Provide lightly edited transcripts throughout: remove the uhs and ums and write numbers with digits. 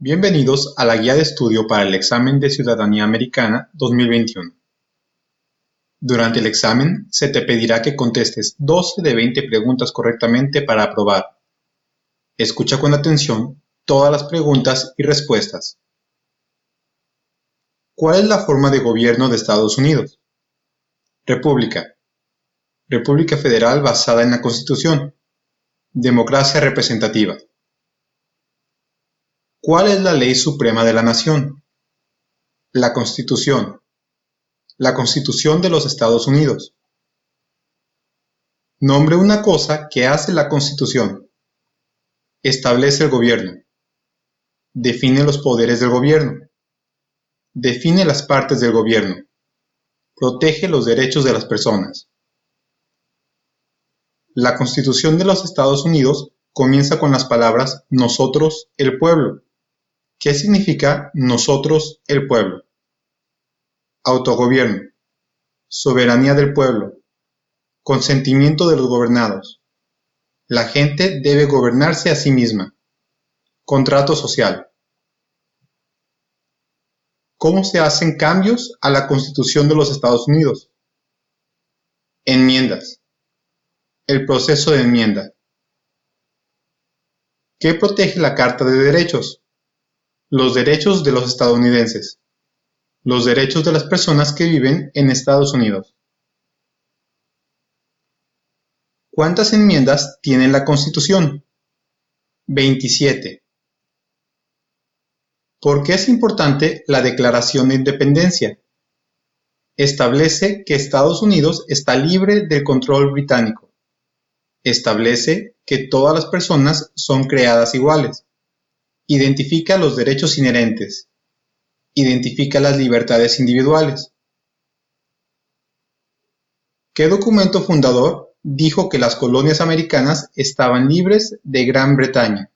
Bienvenidos a la guía de estudio para el examen de Ciudadanía Americana 2021. Durante el examen se te pedirá que contestes 12 de 20 preguntas correctamente para aprobar. Escucha con atención todas las preguntas y respuestas. ¿Cuál es la forma de gobierno de Estados Unidos? República. República federal basada en la Constitución. Democracia representativa. ¿Cuál es la ley suprema de la nación? La Constitución. La Constitución de los Estados Unidos. Nombre una cosa que hace la Constitución. Establece el gobierno. Define los poderes del gobierno. Define las partes del gobierno. Protege los derechos de las personas. La Constitución de los Estados Unidos comienza con las palabras nosotros, el pueblo. ¿Qué significa nosotros, el pueblo? Autogobierno. Soberanía del pueblo. Consentimiento de los gobernados. La gente debe gobernarse a sí misma. Contrato social. ¿Cómo se hacen cambios a la Constitución de los Estados Unidos? Enmiendas. El proceso de enmienda. ¿Qué protege la Carta de Derechos? Los derechos de los estadounidenses. Los derechos de las personas que viven en Estados Unidos. ¿Cuántas enmiendas tiene la Constitución? 27. ¿Por qué es importante la Declaración de Independencia? Establece que Estados Unidos está libre del control británico. Establece que todas las personas son creadas iguales. Identifica los derechos inherentes. Identifica las libertades individuales. ¿Qué documento fundador dijo que las colonias americanas estaban libres de Gran Bretaña?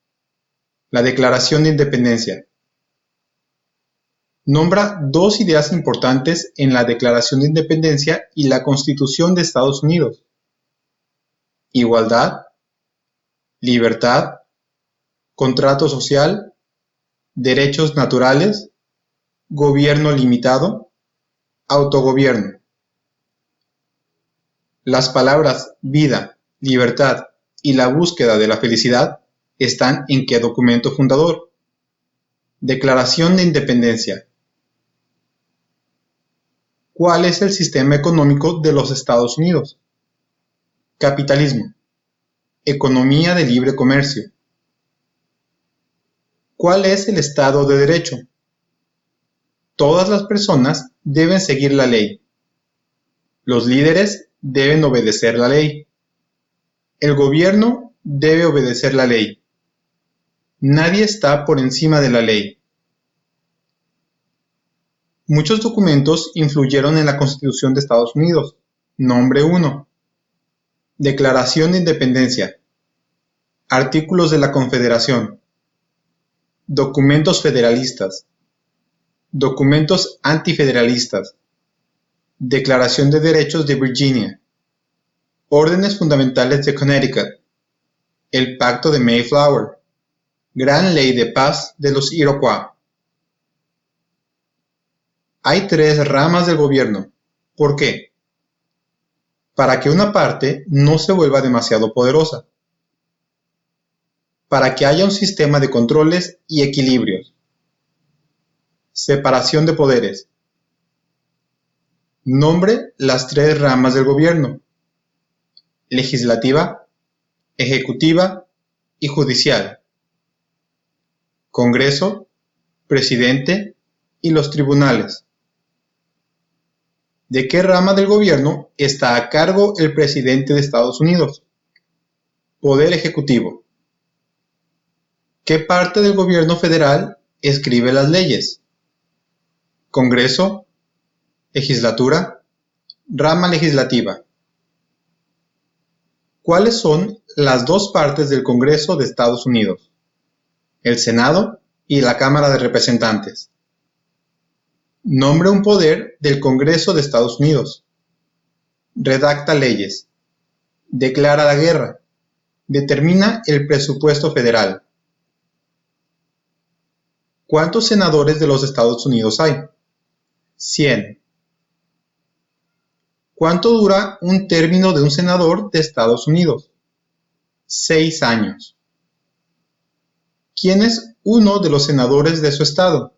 La Declaración de Independencia. Nombra dos ideas importantes en la Declaración de Independencia y la Constitución de Estados Unidos. Igualdad, libertad, contrato social, derechos naturales, gobierno limitado, autogobierno. Las palabras vida, libertad y la búsqueda de la felicidad están en ¿qué documento fundador? Declaración de Independencia. ¿Cuál es el sistema económico de los Estados Unidos? Capitalismo. Economía de libre comercio. ¿Cuál es el Estado de Derecho? Todas las personas deben seguir la ley. Los líderes deben obedecer la ley. El gobierno debe obedecer la ley. Nadie está por encima de la ley. Muchos documentos influyeron en la Constitución de Estados Unidos. Nombre 1. Declaración de Independencia. Artículos de la Confederación. Documentos federalistas. Documentos antifederalistas. Declaración de Derechos de Virginia. Órdenes fundamentales de Connecticut. El Pacto de Mayflower. Gran Ley de Paz de los Iroquois. Hay tres ramas del gobierno. ¿Por qué? Para que una parte no se vuelva demasiado poderosa. Para que haya un sistema de controles y equilibrios. Separación de poderes. Nombre las tres ramas del gobierno: legislativa, ejecutiva y judicial. Congreso, presidente y los tribunales. ¿De qué rama del gobierno está a cargo el presidente de Estados Unidos? Poder ejecutivo. ¿Qué parte del gobierno federal escribe las leyes? Congreso, legislatura, rama legislativa. ¿Cuáles son las dos partes del Congreso de Estados Unidos? El Senado y la Cámara de Representantes. Nombre un poder del Congreso de Estados Unidos. Redacta leyes. Declara la guerra. Determina el presupuesto federal. ¿Cuántos senadores de los Estados Unidos hay? 100. ¿Cuánto dura un término de un senador de Estados Unidos? 6 años. ¿Quién es uno de los senadores de su estado?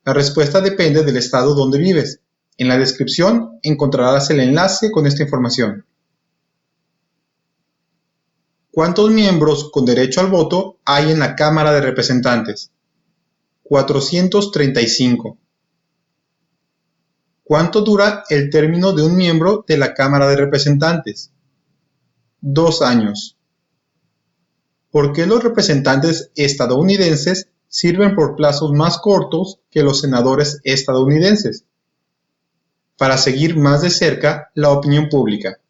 La respuesta depende del estado donde vives. En la descripción encontrarás el enlace con esta información. ¿Cuántos miembros con derecho al voto hay en la Cámara de Representantes? 435. ¿Cuánto dura el término de un miembro de la Cámara de Representantes? 2 años. ¿Por qué los representantes estadounidenses sirven por plazos más cortos que los senadores estadounidenses? Para seguir más de cerca la opinión pública.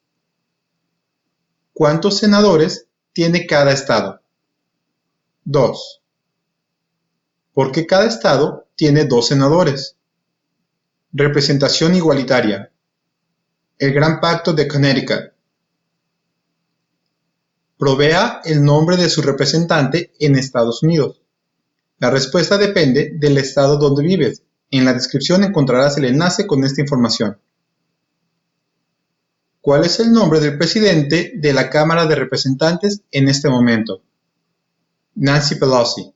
¿Cuántos senadores tiene cada estado? 2. ¿Por qué cada estado tiene 2 senadores? Representación igualitaria. El Gran Pacto de Connecticut. Provea el nombre de su representante en Estados Unidos. La respuesta depende del estado donde vives. En la descripción encontrarás el enlace con esta información. ¿Cuál es el nombre del presidente de la Cámara de Representantes en este momento? Nancy Pelosi.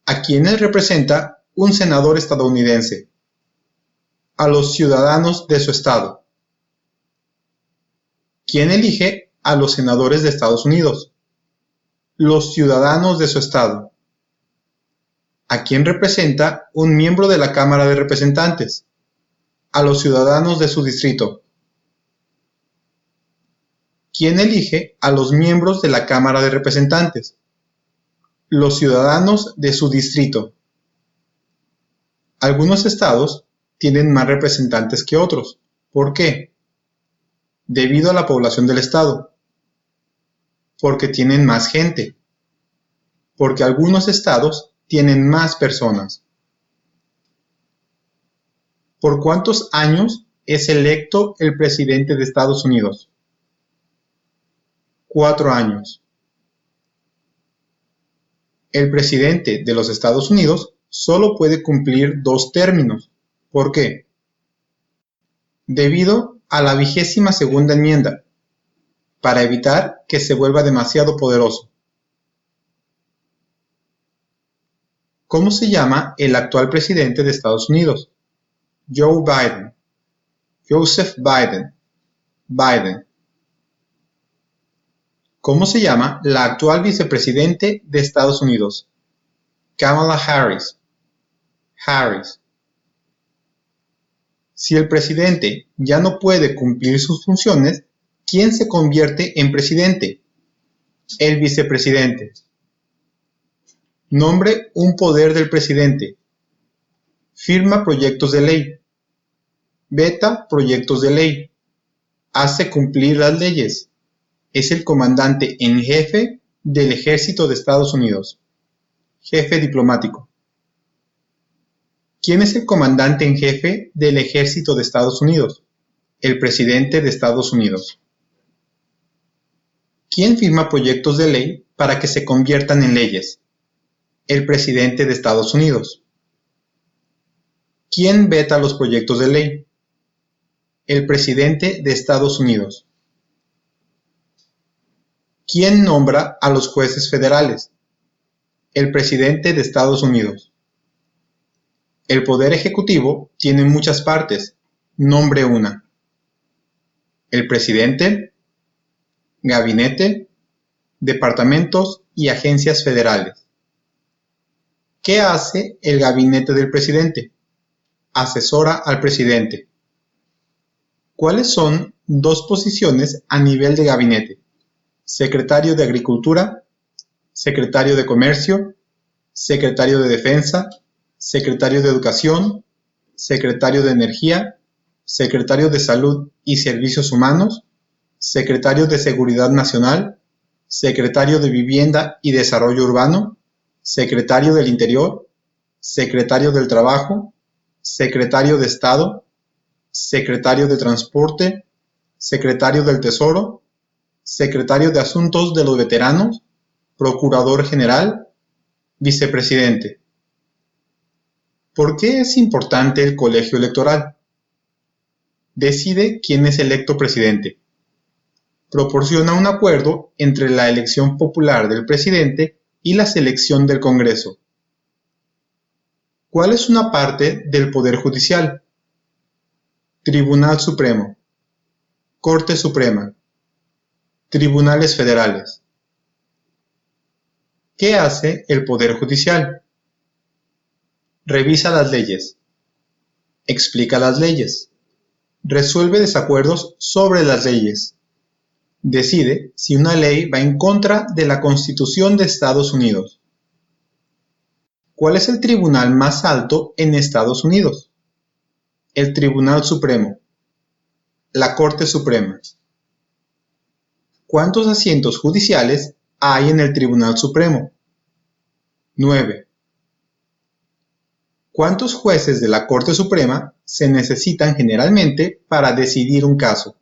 ¿A quiénes representa un senador estadounidense? A los ciudadanos de su estado. ¿Quién elige a los senadores de Estados Unidos? Los ciudadanos de su estado. ¿A quién representa un miembro de la Cámara de Representantes? A los ciudadanos de su distrito. ¿Quién elige a los miembros de la Cámara de Representantes? Los ciudadanos de su distrito. Algunos estados tienen más representantes que otros. ¿Por qué? Debido a la población del estado. Porque tienen más gente. Porque algunos estados tienen más personas. ¿Por cuántos años es electo el presidente de Estados Unidos? 4 años. El presidente de los Estados Unidos solo puede cumplir 2 términos. ¿Por qué? Debido a la 22ª enmienda, para evitar que se vuelva demasiado poderoso. ¿Cómo se llama el actual presidente de Estados Unidos? Joe Biden. Joseph Biden. Biden. ¿Cómo se llama la actual vicepresidente de Estados Unidos? Kamala Harris. Harris. Si el presidente ya no puede cumplir sus funciones, ¿quién se convierte en presidente? El vicepresidente. Nombre un poder del presidente. Firma proyectos de ley. Veta proyectos de ley. Hace cumplir las leyes. Es el comandante en jefe del Ejército de Estados Unidos. Jefe diplomático. ¿Quién es el comandante en jefe del Ejército de Estados Unidos? El presidente de Estados Unidos. ¿Quién firma proyectos de ley para que se conviertan en leyes? El presidente de Estados Unidos. ¿Quién veta los proyectos de ley? El presidente de Estados Unidos. ¿Quién nombra a los jueces federales? El presidente de Estados Unidos. El poder ejecutivo tiene muchas partes. Nombre una. El presidente, gabinete, departamentos y agencias federales. ¿Qué hace el gabinete del presidente? Asesora al presidente. ¿Cuáles son 2 posiciones a nivel de gabinete? Secretario de Agricultura, Secretario de Comercio, Secretario de Defensa, Secretario de Educación, Secretario de Energía, Secretario de Salud y Servicios Humanos, Secretario de Seguridad Nacional, Secretario de Vivienda y Desarrollo Urbano, Secretario del Interior, Secretario del Trabajo, Secretario de Estado, Secretario de Transporte, Secretario del Tesoro, Secretario de Asuntos de los Veteranos, Procurador General, Vicepresidente. ¿Por qué es importante el colegio electoral? Decide quién es electo presidente. Proporciona un acuerdo entre la elección popular del presidente y la selección del Congreso. ¿Cuál es una parte del Poder Judicial? Tribunal Supremo, Corte Suprema, Tribunales Federales. ¿Qué hace el Poder Judicial? Revisa las leyes, explica las leyes, resuelve desacuerdos sobre las leyes, decide si una ley va en contra de la Constitución de Estados Unidos. ¿Cuál es el tribunal más alto en Estados Unidos? El Tribunal Supremo, la Corte Suprema. ¿Cuántos asientos judiciales hay en el Tribunal Supremo? 9. ¿Cuántos jueces de la Corte Suprema se necesitan generalmente para decidir un caso?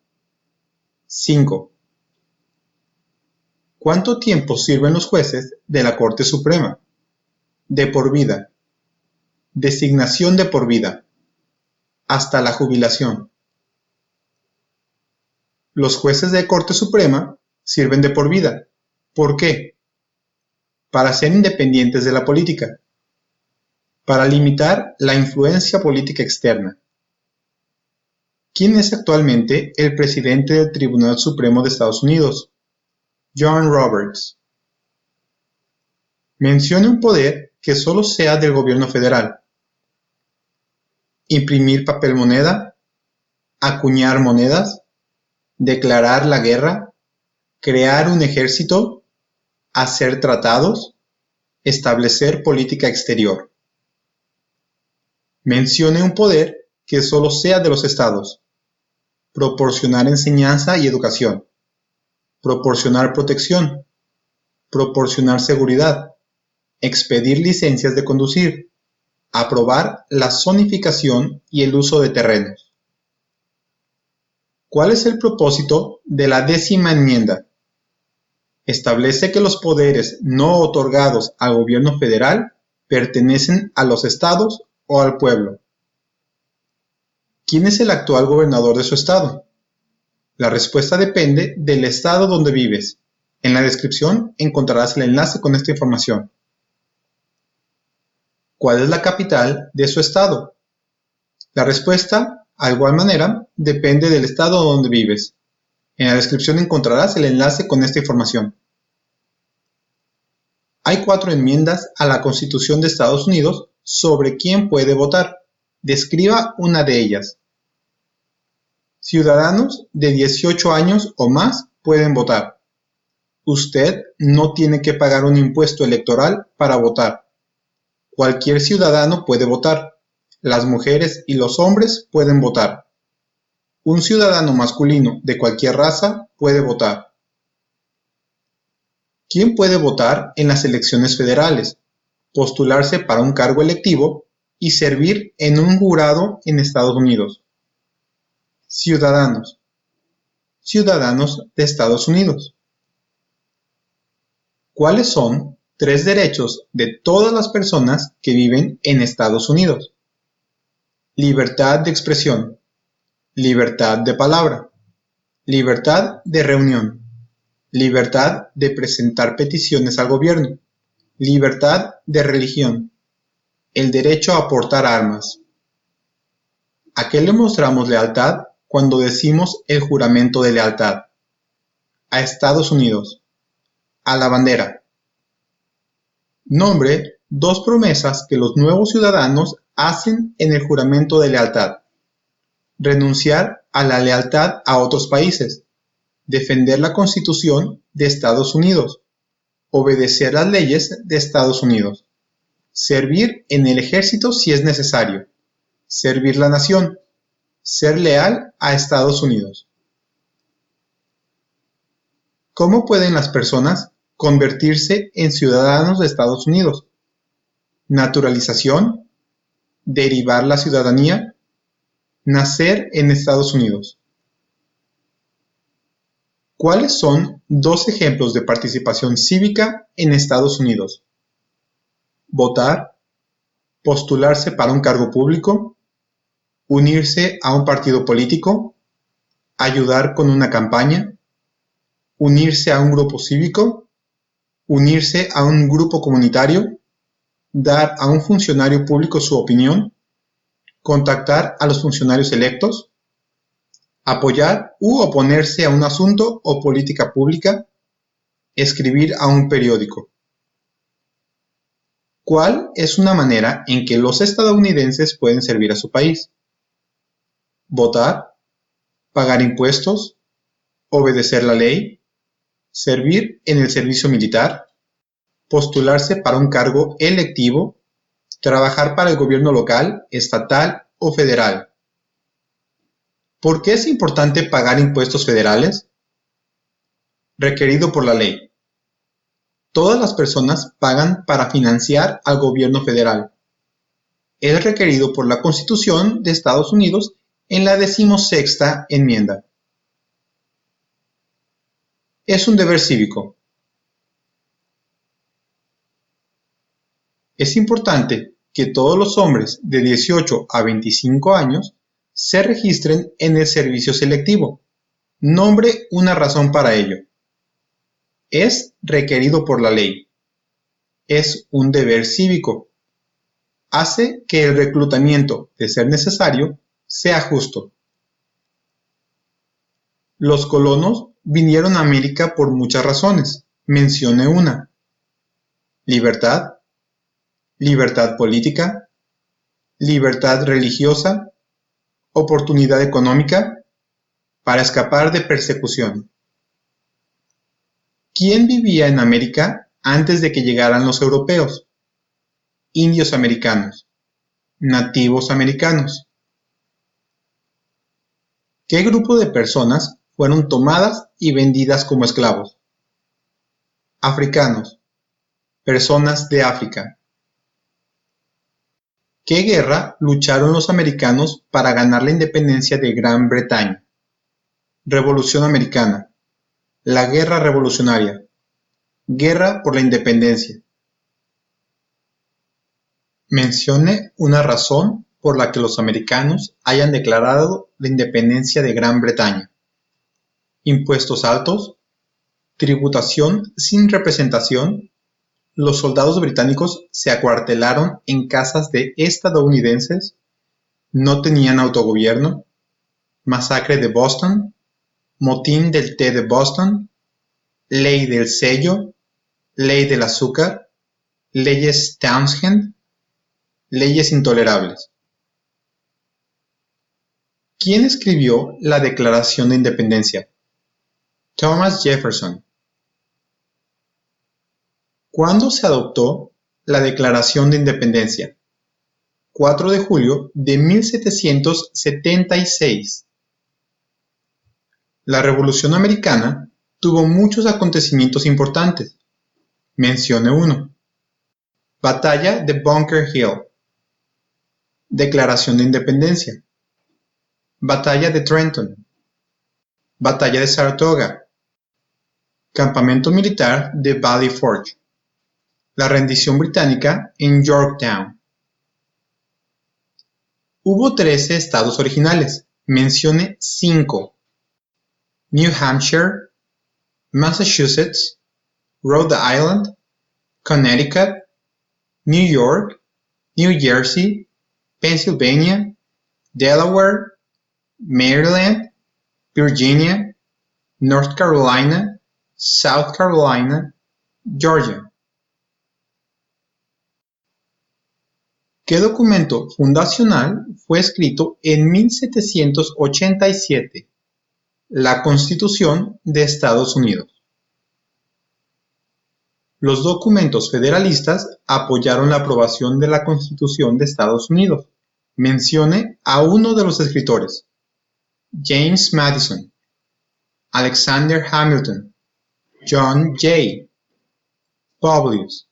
5. ¿Cuánto tiempo sirven los jueces de la Corte Suprema? De por vida. Designación de por vida. Hasta la jubilación. Los jueces de Corte Suprema sirven de por vida. ¿Por qué? Para ser independientes de la política. Para limitar la influencia política externa. ¿Quién es actualmente el presidente del Tribunal Supremo de Estados Unidos? John Roberts. Mencione un poder que solo sea del gobierno federal. Imprimir papel moneda, acuñar monedas, declarar la guerra, crear un ejército, hacer tratados, establecer política exterior. Mencione un poder que solo sea de los estados. Proporcionar enseñanza y educación. Proporcionar protección. Proporcionar seguridad. Expedir licencias de conducir. Aprobar la zonificación y el uso de terrenos. ¿Cuál es el propósito de la 10ª enmienda? Establece que los poderes no otorgados al gobierno federal pertenecen a los estados o al pueblo. ¿Quién es el actual gobernador de su estado? La respuesta depende del estado donde vives. En la descripción encontrarás el enlace con esta información. ¿Cuál es la capital de su estado? La respuesta, de igual manera, depende del estado donde vives. En la descripción encontrarás el enlace con esta información. Hay 4 enmiendas a la Constitución de Estados Unidos sobre quién puede votar. Describa una de ellas. Ciudadanos de 18 años o más pueden votar. Usted no tiene que pagar un impuesto electoral para votar. Cualquier ciudadano puede votar. Las mujeres y los hombres pueden votar. Un ciudadano masculino de cualquier raza puede votar. ¿Quién puede votar en las elecciones federales, postularse para un cargo electivo y servir en un jurado en Estados Unidos? Ciudadanos. Ciudadanos de Estados Unidos. ¿Cuáles son 3 derechos de todas las personas que viven en Estados Unidos? Libertad de expresión, libertad de palabra, libertad de reunión, libertad de presentar peticiones al gobierno, libertad de religión, el derecho a portar armas. ¿A qué le mostramos lealtad cuando decimos el juramento de lealtad? A Estados Unidos. A la bandera. Nombre 2 promesas que los nuevos ciudadanos hacen en el juramento de lealtad. Renunciar a la lealtad a otros países. Defender la Constitución de Estados Unidos. Obedecer las leyes de Estados Unidos. Servir en el ejército si es necesario. Servir la nación. Ser leal a Estados Unidos. ¿Cómo pueden las personas convertirse en ciudadanos de Estados Unidos? Naturalización, derivar la ciudadanía, nacer en Estados Unidos. ¿Cuáles son 2 ejemplos de participación cívica en Estados Unidos? votar, postularse para un cargo público, unirse a un partido político, ayudar con una campaña, unirse a un grupo cívico, unirse a un grupo comunitario, dar a un funcionario público su opinión, contactar a los funcionarios electos, apoyar u oponerse a un asunto o política pública, escribir a un periódico. ¿Cuál es una manera en que los estadounidenses pueden servir a su país? Votar, pagar impuestos, obedecer la ley, servir en el servicio militar, postularse para un cargo electivo, trabajar para el gobierno local, estatal o federal. ¿Por qué es importante pagar impuestos federales? Requerido por la ley. Todas las personas pagan para financiar al gobierno federal. Es requerido por la Constitución de Estados Unidos en la 16ª enmienda. Es un deber cívico. Es importante que todos los hombres de 18 a 25 años se registren en el servicio selectivo. Nombre una razón para ello. Es requerido por la ley. Es un deber cívico. Hace que el reclutamiento, de ser necesario, sea justo. Los colonos vinieron a América por muchas razones. Mencione una. Libertad, libertad política, libertad religiosa, oportunidad económica, para escapar de persecución. ¿Quién vivía en América antes de que llegaran los europeos? Indios americanos, nativos americanos. ¿Qué grupo de personas fueron tomadas y vendidas como esclavos? Africanos, personas de África. ¿Qué guerra lucharon los americanos para ganar la independencia de Gran Bretaña? Revolución Americana, la Guerra Revolucionaria, Guerra por la Independencia. Mencione una razón por la que los americanos hayan declarado la independencia de Gran Bretaña. Impuestos altos, tributación sin representación, los soldados británicos se acuartelaron en casas de estadounidenses, no tenían autogobierno, masacre de Boston, motín del té de Boston, ley del sello, ley del azúcar, leyes Townshend, leyes intolerables. ¿Quién escribió la Declaración de Independencia? Thomas Jefferson. ¿Cuándo se adoptó la Declaración de Independencia? 4 de julio de 1776. La Revolución Americana tuvo muchos acontecimientos importantes. Mencione uno. Batalla de Bunker Hill. Declaración de Independencia. Batalla de Trenton. Batalla de Saratoga. Campamento militar de Valley Forge. La rendición británica en Yorktown. Hubo 13 estados originales. Mencione 5. New Hampshire, Massachusetts, Rhode Island, Connecticut, New York, New Jersey, Pennsylvania, Delaware, Maryland, Virginia, North Carolina, South Carolina, Georgia. ¿Qué documento fundacional fue escrito en 1787? La Constitución de Estados Unidos. Los documentos federalistas apoyaron la aprobación de la Constitución de Estados Unidos. Mencione a uno de los escritores. James Madison, Alexander Hamilton, John Jay, Publius.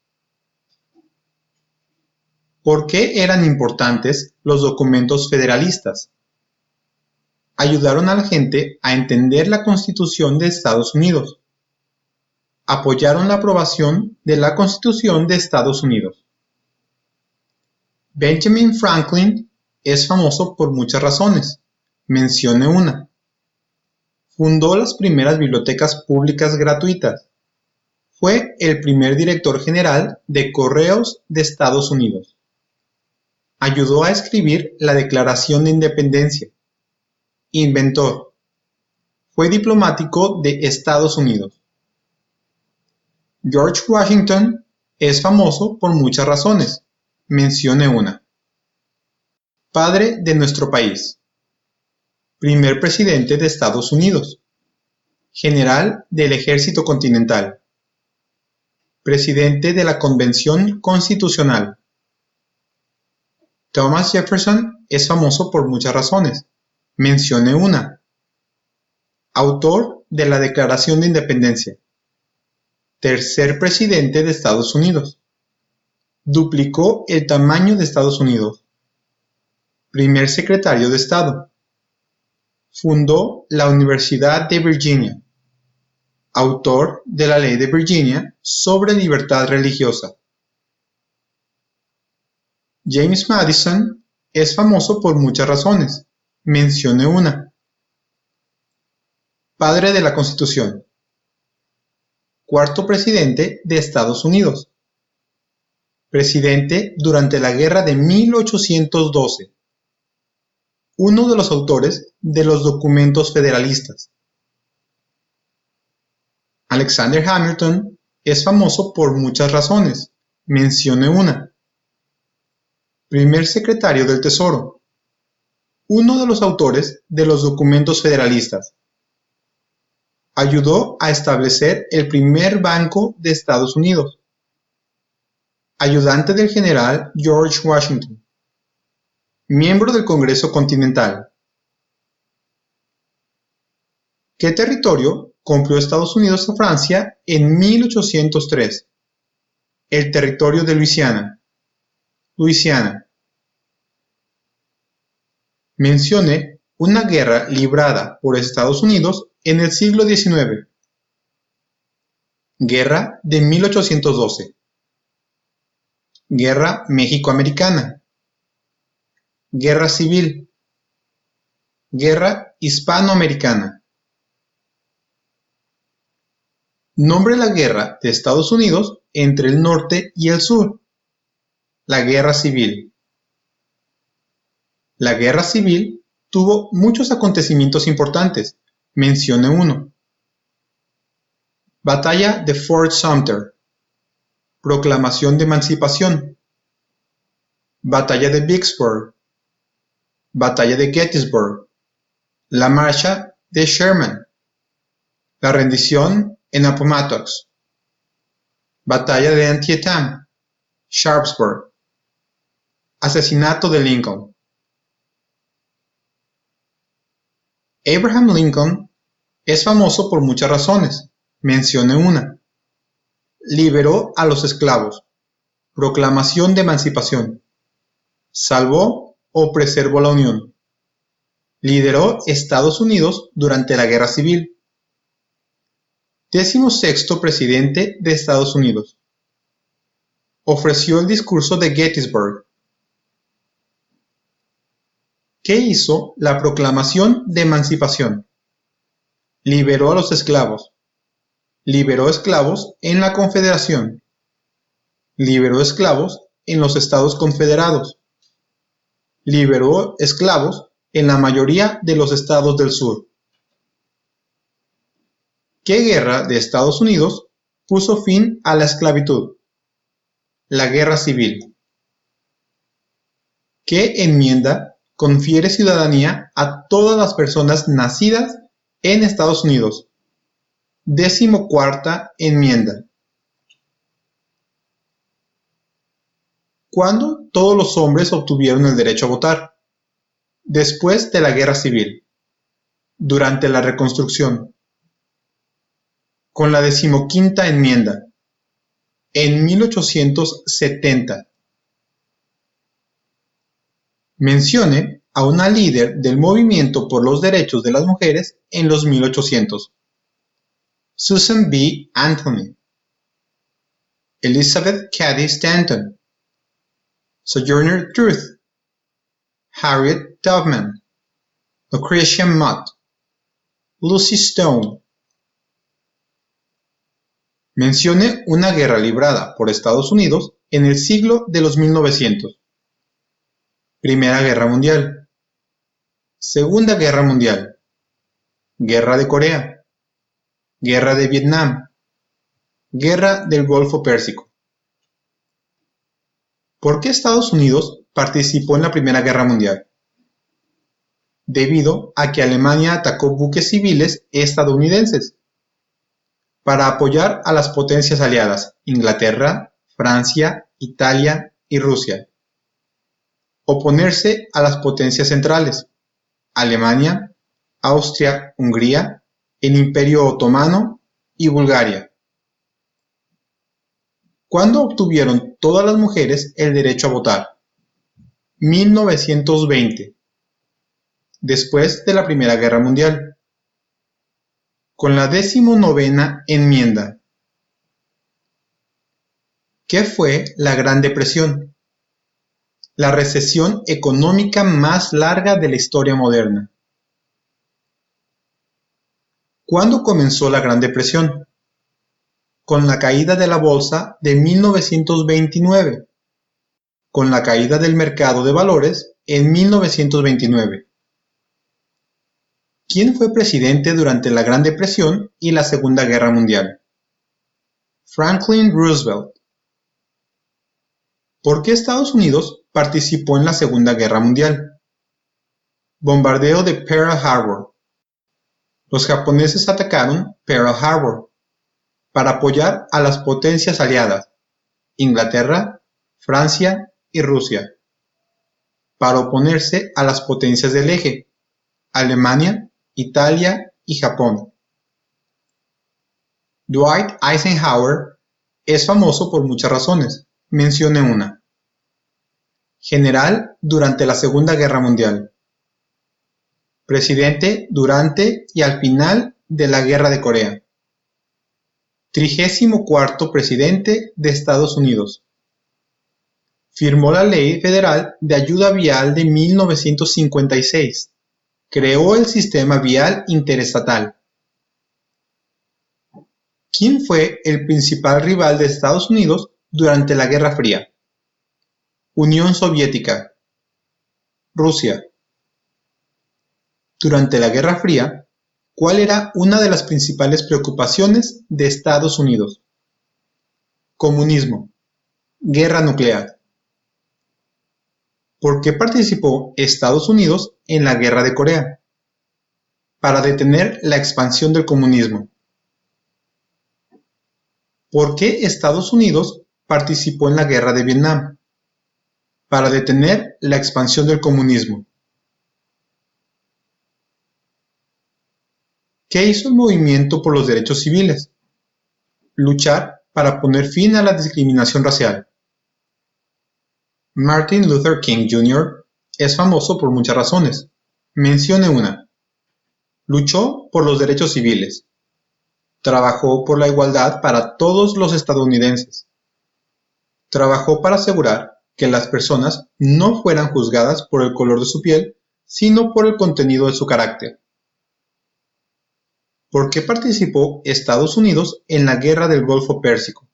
¿Por qué eran importantes los documentos federalistas? Ayudaron a la gente a entender la Constitución de Estados Unidos. Apoyaron la aprobación de la Constitución de Estados Unidos. Benjamin Franklin es famoso por muchas razones. Mencione una. Fundó las primeras bibliotecas públicas gratuitas. Fue el primer director general de Correos de Estados Unidos. Ayudó a escribir la Declaración de Independencia. Inventor. Fue diplomático de Estados Unidos. George Washington es famoso por muchas razones. Mencione una. Padre de nuestro país. Primer presidente de Estados Unidos. General del Ejército Continental. Presidente de la Convención Constitucional. Thomas Jefferson es famoso por muchas razones. Mencione una. Autor de la Declaración de Independencia. Tercer presidente de Estados Unidos. Duplicó el tamaño de Estados Unidos. Primer secretario de Estado. Fundó la Universidad de Virginia. Autor de la Ley de Virginia sobre libertad religiosa. James Madison es famoso por muchas razones. Mencione una. Padre de la Constitución. Cuarto presidente de Estados Unidos. Presidente durante la Guerra de 1812. Uno de los autores de los documentos federalistas. Alexander Hamilton es famoso por muchas razones. Mencione una. Primer secretario del Tesoro. Uno de los autores de los documentos federalistas. Ayudó a establecer el primer banco de Estados Unidos. Ayudante del general George Washington. Miembro del Congreso Continental. ¿Qué territorio compró Estados Unidos a Francia en 1803? El territorio de Luisiana. Luisiana. Mencione una guerra librada por Estados Unidos en el siglo XIX. Guerra de 1812. Guerra México-Americana. Guerra Civil. Guerra Hispanoamericana. Nombre la guerra de Estados Unidos entre el norte y el sur. La Guerra Civil. La Guerra Civil tuvo muchos acontecimientos importantes. Mencione uno. Batalla de Fort Sumter. Proclamación de Emancipación. Batalla de Vicksburg. Batalla de Gettysburg. La Marcha de Sherman. La rendición en Appomattox. Batalla de Antietam. Sharpsburg. Asesinato de Lincoln. Abraham Lincoln es famoso por muchas razones. Mencione una. Liberó a los esclavos. Proclamación de emancipación. Salvó o preservó la Unión. Lideró Estados Unidos durante la Guerra Civil. 16º presidente de Estados Unidos. Ofreció el discurso de Gettysburg. ¿Qué hizo la Proclamación de Emancipación? Liberó a los esclavos. Liberó esclavos en la Confederación. Liberó esclavos en los Estados Confederados. Liberó esclavos en la mayoría de los estados del sur. ¿Qué guerra de Estados Unidos puso fin a la esclavitud? La Guerra Civil. ¿Qué enmienda confiere ciudadanía a todas las personas nacidas en Estados Unidos? 14ª enmienda. ¿Cuándo todos los hombres obtuvieron el derecho a votar? Después de la Guerra Civil. Durante la Reconstrucción. Con la 15ª enmienda. En 1870. Mencione a una líder del movimiento por los derechos de las mujeres en los 1800. Susan B. Anthony. Elizabeth Cady Stanton. Sojourner Truth, Harriet Tubman, Lucretia Mott, Lucy Stone. Mencione una guerra librada por Estados Unidos en el siglo de los 1900. Primera Guerra Mundial. Segunda Guerra Mundial. Guerra de Corea. Guerra de Vietnam. Guerra del Golfo Pérsico. ¿Por qué Estados Unidos participó en la Primera Guerra Mundial? Debido a que Alemania atacó buques civiles estadounidenses para apoyar a las potencias aliadas Inglaterra, Francia, Italia y Rusia. Oponerse a las potencias centrales Alemania, Austria, Hungría, el Imperio Otomano y Bulgaria. ¿Cuándo obtuvieron todas las mujeres el derecho a votar? 1920, después de la Primera Guerra Mundial. Con la 19ª enmienda. ¿Qué fue la Gran Depresión? La recesión económica más larga de la historia moderna. ¿Cuándo comenzó la Gran Depresión? Con la caída de la bolsa de 1929, con la caída del mercado de valores en 1929. ¿Quién fue presidente durante la Gran Depresión y la Segunda Guerra Mundial? Franklin Roosevelt. ¿Por qué Estados Unidos participó en la Segunda Guerra Mundial? Bombardeo de Pearl Harbor. Los japoneses atacaron Pearl Harbor para apoyar a las potencias aliadas, Inglaterra, Francia y Rusia, para oponerse a las potencias del eje, Alemania, Italia y Japón. Dwight Eisenhower es famoso por muchas razones. Mencione una. General durante la Segunda Guerra Mundial. Presidente durante y al final de la Guerra de Corea. 34º Presidente de Estados Unidos. Firmó la Ley Federal de Ayuda Vial de 1956. Creó el Sistema Vial Interestatal. ¿Quién fue el principal rival de Estados Unidos durante la Guerra Fría? Unión Soviética. Rusia. Durante la Guerra Fría, ¿cuál era una de las principales preocupaciones de Estados Unidos? Comunismo. Guerra nuclear. ¿Por qué participó Estados Unidos en la Guerra de Corea? Para detener la expansión del comunismo. ¿Por qué Estados Unidos participó en la Guerra de Vietnam? Para detener la expansión del comunismo. ¿Qué hizo el movimiento por los derechos civiles? Luchar para poner fin a la discriminación racial. Martin Luther King Jr. es famoso por muchas razones. Mencione una. Luchó por los derechos civiles. Trabajó por la igualdad para todos los estadounidenses. Trabajó para asegurar que las personas no fueran juzgadas por el color de su piel, sino por el contenido de su carácter. ¿Por qué participó Estados Unidos en la Guerra del Golfo Pérsico?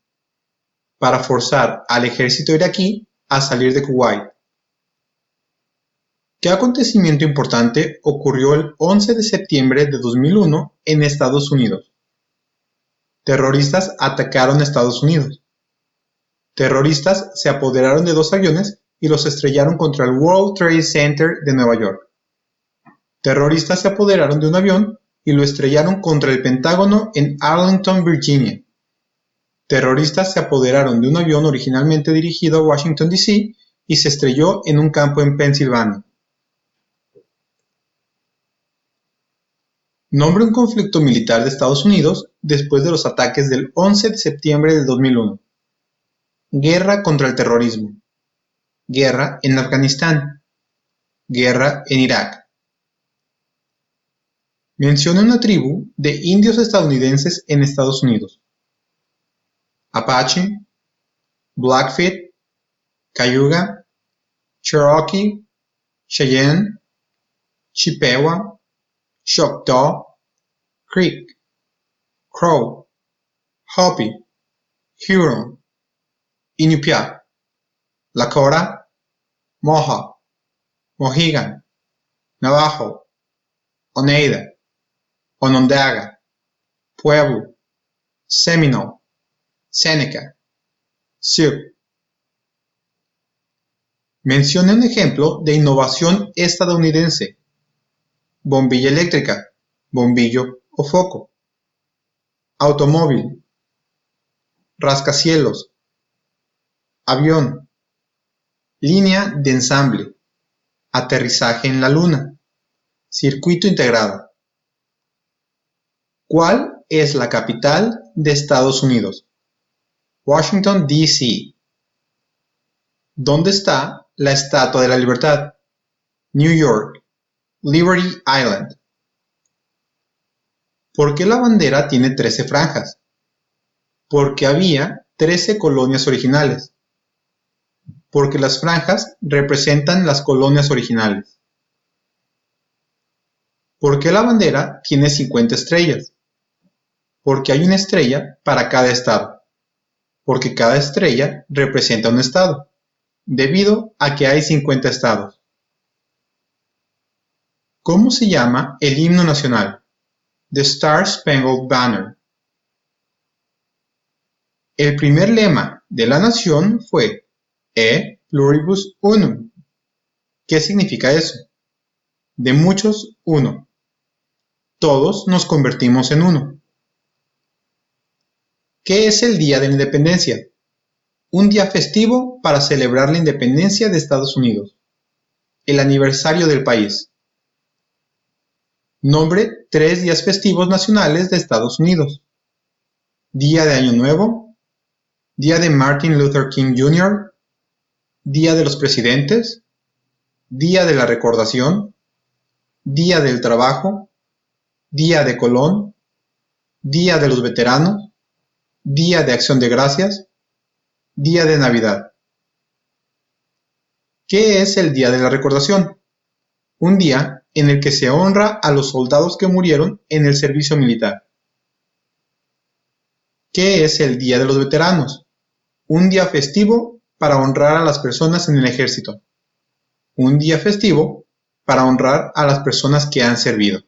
Para forzar al ejército iraquí a salir de Kuwait. ¿Qué acontecimiento importante ocurrió el 11 de septiembre de 2001 en Estados Unidos? Terroristas atacaron Estados Unidos. Terroristas se apoderaron de 2 aviones y los estrellaron contra el World Trade Center de Nueva York. Terroristas se apoderaron de un avión y lo estrellaron contra el Pentágono en Arlington, Virginia. Terroristas se apoderaron de un avión originalmente dirigido a Washington, D.C. y se estrelló en un campo en Pensilvania. Nombre un conflicto militar de Estados Unidos después de los ataques del 11 de septiembre de 2001. Guerra contra el terrorismo. Guerra en Afganistán. Guerra en Irak. Menciona una tribu de indios estadounidenses en Estados Unidos. Apache, Blackfeet, Cayuga, Cherokee, Cheyenne, Chippewa, Choctaw, Creek, Crow, Hopi, Huron, Inupiat, Lakota, Mohawk, Mohegan, Navajo, Oneida, Onondaga, Pueblo, Seminole, Seneca, Sioux. Mencione un ejemplo de innovación estadounidense: bombilla eléctrica, bombillo o foco, automóvil, rascacielos, avión, línea de ensamble, aterrizaje en la luna, circuito integrado. ¿Cuál es la capital de Estados Unidos? Washington, D.C. ¿Dónde está la Estatua de la Libertad? New York, Liberty Island. ¿Por qué la bandera tiene 13 franjas? Porque había 13 colonias originales. Porque las franjas representan las colonias originales. ¿Por qué la bandera tiene 50 estrellas? Porque hay una estrella para cada estado. Porque cada estrella representa un estado, debido a que hay 50 estados. ¿Cómo se llama el himno nacional? The Star Spangled Banner. El primer lema de la nación fue E pluribus unum. ¿Qué significa eso? De muchos, uno. Todos nos convertimos en uno. ¿Qué es el Día de la Independencia? Un día festivo para celebrar la independencia de Estados Unidos. El aniversario del país. Nombre 3 días festivos nacionales de Estados Unidos. Día de Año Nuevo, Día de Martin Luther King Jr., Día de los Presidentes, Día de la Recordación, Día del Trabajo, Día de Colón, Día de los Veteranos, Día de Acción de Gracias, Día de Navidad. ¿Qué es el Día de la Recordación? Un día en el que se honra a los soldados que murieron en el servicio militar. ¿Qué es el Día de los Veteranos? Un día festivo para honrar a las personas en el ejército. Un día festivo para honrar a las personas que han servido.